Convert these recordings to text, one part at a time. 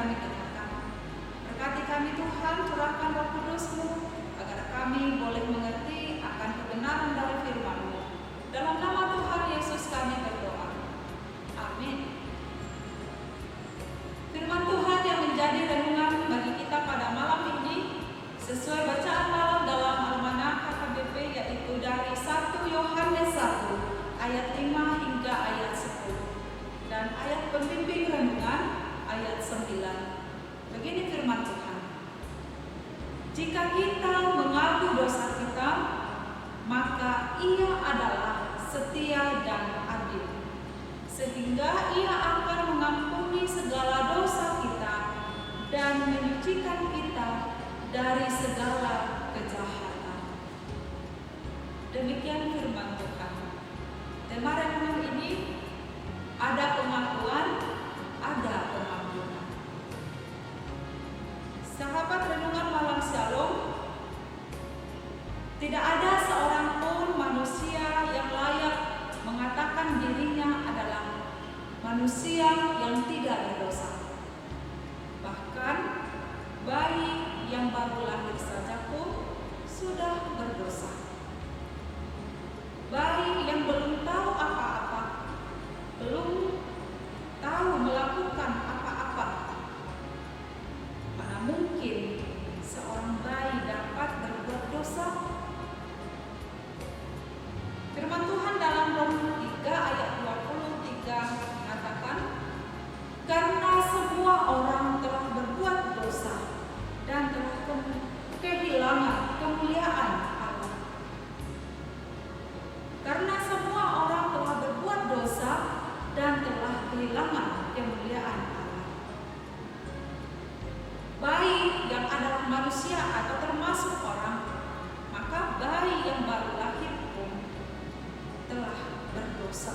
kami dengarkan. Berkati kami Tuhan, curahkan Roh Kudus-Mu agar kami boleh mengerti akan kebenaran dari firman-Mu. Dalam nama Tuhan Yesus kami berdoa. Amin. Firman Tuhan yang menjadi renungan bagi kita pada malam ini sesuai bacaan malam dalam Almanak HKBP, yaitu dari 1 Yohanes 1 ayat 5 hingga ayat 10 dan ayat pembimbing renungan ayat 9. Begini firman Tuhan. Jika kita mengaku dosa kita, maka Ia adalah setia dan adil, sehingga Ia akan mengampuni segala dosa kita dan menyucikan kita dari segala kejahatan. Demikian firman Tuhan. Tema renungan ini ada pengakuan, ada pengampunan. Sahabat renungan malam Shalom, tidak ada seorang pun manusia yang layak mengatakan dirinya adalah manusia yang tidak berdosa. Bahkan bayi yang baru lahir saja pun sudah berdosa. Bayi yang belum tahu apa-apa, belum tahu melakukan apa-apa, mana mungkin seorang bayi dapat berbuat dosa? Firman Tuhan dalam Rom 3 ayat 23 mengatakan, karena semua orang telah berbuat dosa dan telah kehilangan kemuliaan Allah. Karena semua orang telah berbuat dosa dan telah kehilangan kemuliaan Allah. Bayi yang adalah manusia atau termasuk orang, maka bayi yang baru lahir pun telah berdosa.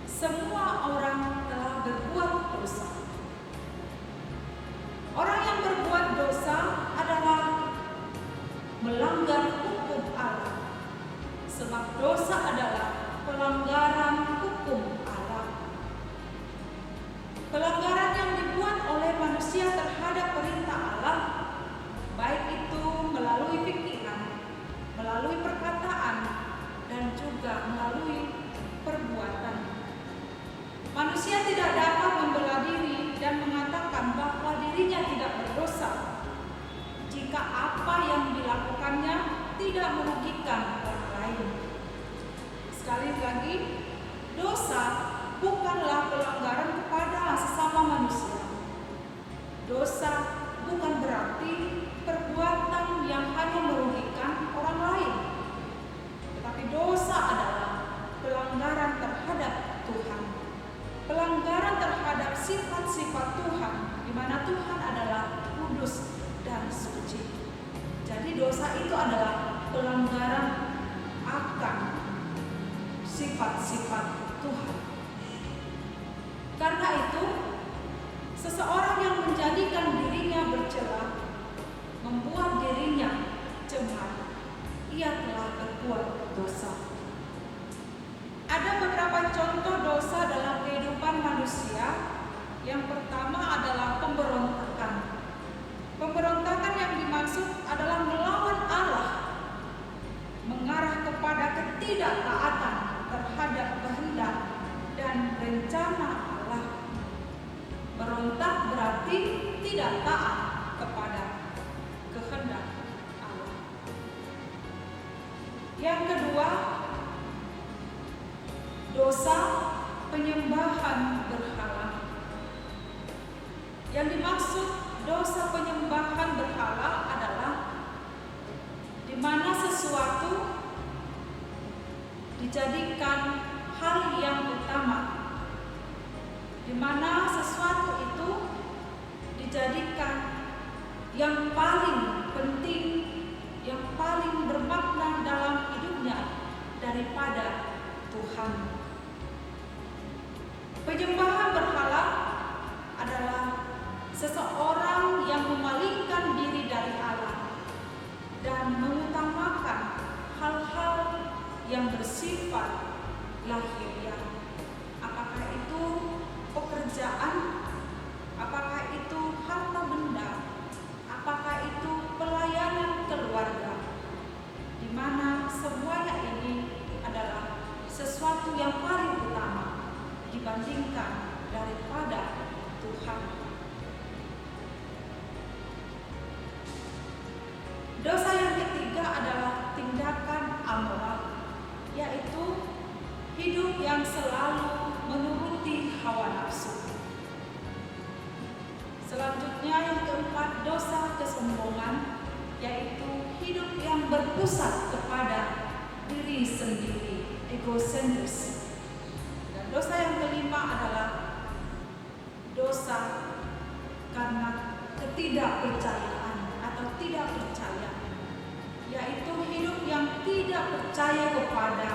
Semua orang telah berbuat dosa. Orang yang berbuat dosa adalah melanggar hukum Allah, sebab dosa adalah pelanggaran hukum Allah. Pelanggaran yang dibuat oleh manusia terhadap perintah Allah, baik itu melalui pikiran, melalui perkataan, dan juga melalui perbuatan. Manusia tidak dapat membela diri dan mengatakan bahwa dirinya tidak berdosa jika apa yang dilakukannya tidak merugikan orang lain. Sekali lagi, dosa bukanlah pelanggaran kepada sesama manusia. Dosa bukan berarti perbuatan yang hanya merugikan orang lain, tetapi dosa adalah pelanggaran terhadap Tuhan, pelanggaran terhadap sifat-sifat Tuhan, di mana Tuhan adalah kudus dan suci. Jadi dosa itu adalah pelanggaran akan sifat-sifat Tuhan. Karena itu, seseorang yang menjadikan dirinya bercela, membuat dirinya cemar, ia telah berbuat dosa. Ada beberapa contoh dosa dalam kehidupan manusia. Yang pertama adalah pemberontakan. Pemberontakan yang dimaksud adalah melawan Allah, mengarah kepada ketidaktaatan terhadap kehendak dan rencana Allah. Berontak berarti tidak taat kepada kehendak Allah. Yang kedua, dosa penyembahan berhala. Yang dimaksud dosa penyembahan berhala adalah di mana sesuatu dijadikan hal yang utama, di mana sesuatu itu dijadikan yang paling penting, yang paling bermakna dalam hidupnya daripada Tuhan. Penyembahan berhala adalah seseorang yang memalingkan diri dari Allah dan mengutamakan hal-hal yang bersifat lahiriah. Apakah itu pekerjaan sesuatu yang paling utama dibandingkan daripada Tuhan. Dosa yang ketiga adalah tindakan amoral, yaitu hidup yang selalu menuruti hawa nafsu. Selanjutnya yang keempat, dosa kesombongan, yaitu hidup yang berpusat kepada diri sendiri, egosentris. Dan dosa yang kelima adalah dosa karena ketidakpercayaan atau tidak percaya, yaitu hidup yang tidak percaya kepada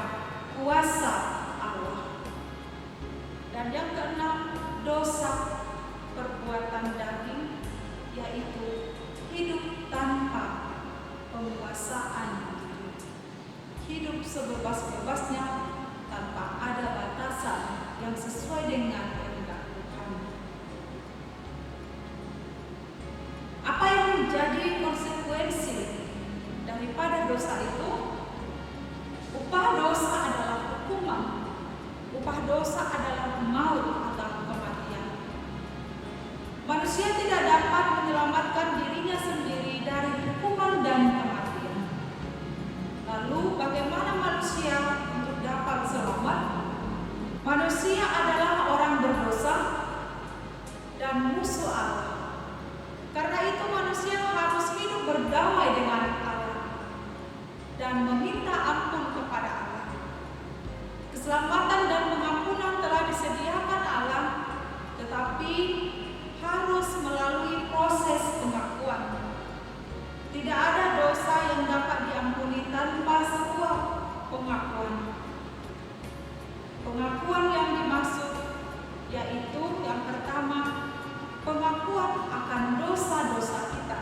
kuasa Allah. Dan yang keenam, dosa perbuatan daging, yaitu hidup tanpa penguasaan diri, hidup sebebas-bebasnya tanpa ada batasan yang sesuai dengan kehendak Tuhan. Apa yang menjadi konsekuensi daripada dosa itu? Upah dosa adalah hukuman. Upah dosa adalah maut atau kematian. Manusia tidak dapat menyelamatkan dirinya sendiri dari hukuman dan kematian. Lalu bagaimana manusia untuk dapat selamat? Manusia adalah orang berdosa dan musuh Allah. Karena itu manusia harus hidup berdamai dengan Allah dan meminta ampun kepada Allah. Keselamatan dan pengampunan telah disediakan Allah, tetapi harus melalui proses pengakuan. Tidak ada dosa yang dapat diampuni tanpa sebuah pengakuan. Pengakuan yang dimaksud yaitu yang pertama, pengakuan akan dosa-dosa kita.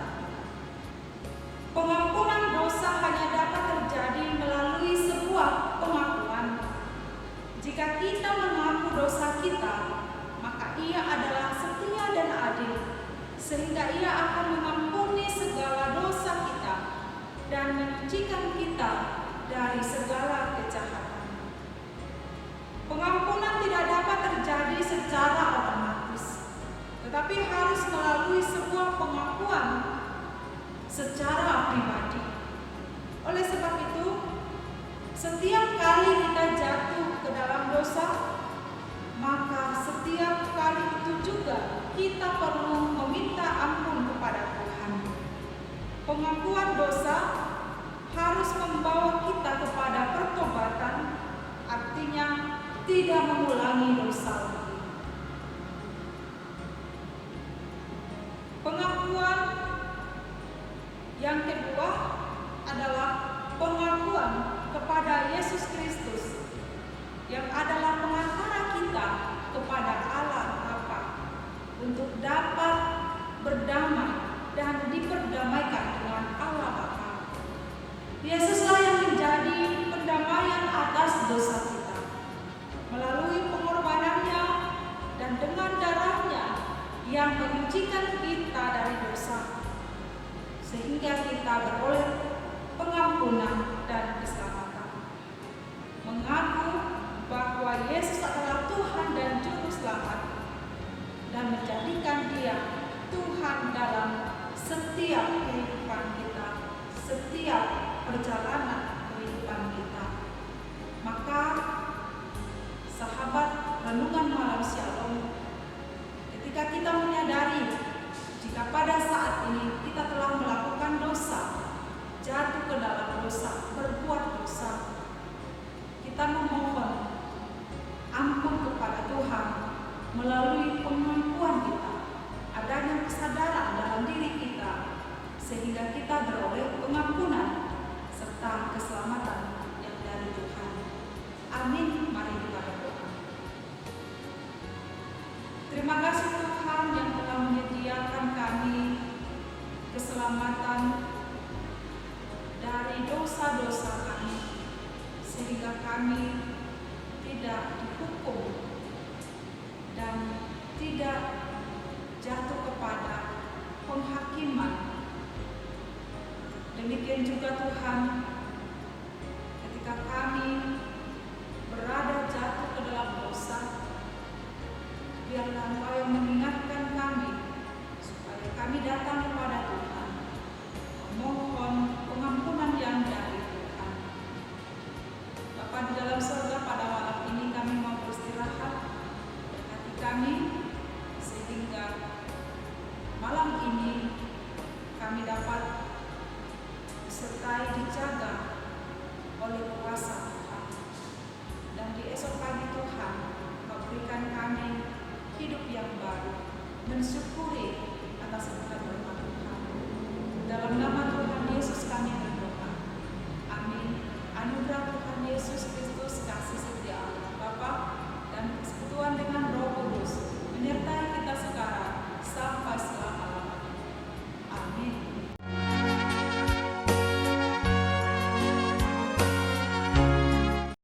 Pengampunan dosa hanya dapat terjadi melalui sebuah pengakuan. Jika kita mengaku dosa kita, maka Ia adalah setia dan adil, sehingga Ia akan mengampuni segala dosa kita dan menyucikan kita dari segala kejahatan. Pengampunan tidak dapat terjadi secara otomatis, tetapi harus melalui sebuah pengakuan secara pribadi. Oleh sebab itu, setiap kali kita jatuh ke dalam dosa, maka setiap kali itu juga kita perlu meminta ampun kepada Tuhan. Pengakuan dosa harus membawa kita kepada pertobatan, artinya tidak mengulangi dosa lagi. Pengakuan yang kedua adalah pengakuan kepada Yesus Kristus yang adalah pengantara kita kepada Allah Bapa untuk dapat berdamai dan diperdamaikan dengan Allah Bapa. Yesuslah yang menjadi pendamaian atas dosa kita melalui pengorbanannya dan dengan darahnya yang menyucikan kita dari dosa, sehingga kita beroleh pengampunan dan keselamatan. Mengaku bahwa Yesus adalah Tuhan dan Juru Selamat dan menjadikan Dia Tuhan dalam setiap kehidupan kita, setiap perjalanan kehidupan kita. Maka sahabat renungan malam Shalom, ketika kita menyadari jika pada saat ini kita telah melakukan dosa, jatuh ke dalam dosa, berbuat dosa, kita memohon ampun kepada Tuhan melalui pengakuan kita, adanya kesadaran dalam diri kita, sehingga kita beroleh pengampunan serta keselamatan yang dari Tuhan. Amin. Mari kita berdoa. Terima kasih Tuhan yang telah menyediakan kami keselamatan dari dosa-dosa kami, sehingga kami tidak dihukum dan tidak jatuh kepada penghakiman. Demikian juga Tuhan, ketika kami berada jatuh mensyukuri atas berkat Tuhan. Dalam nama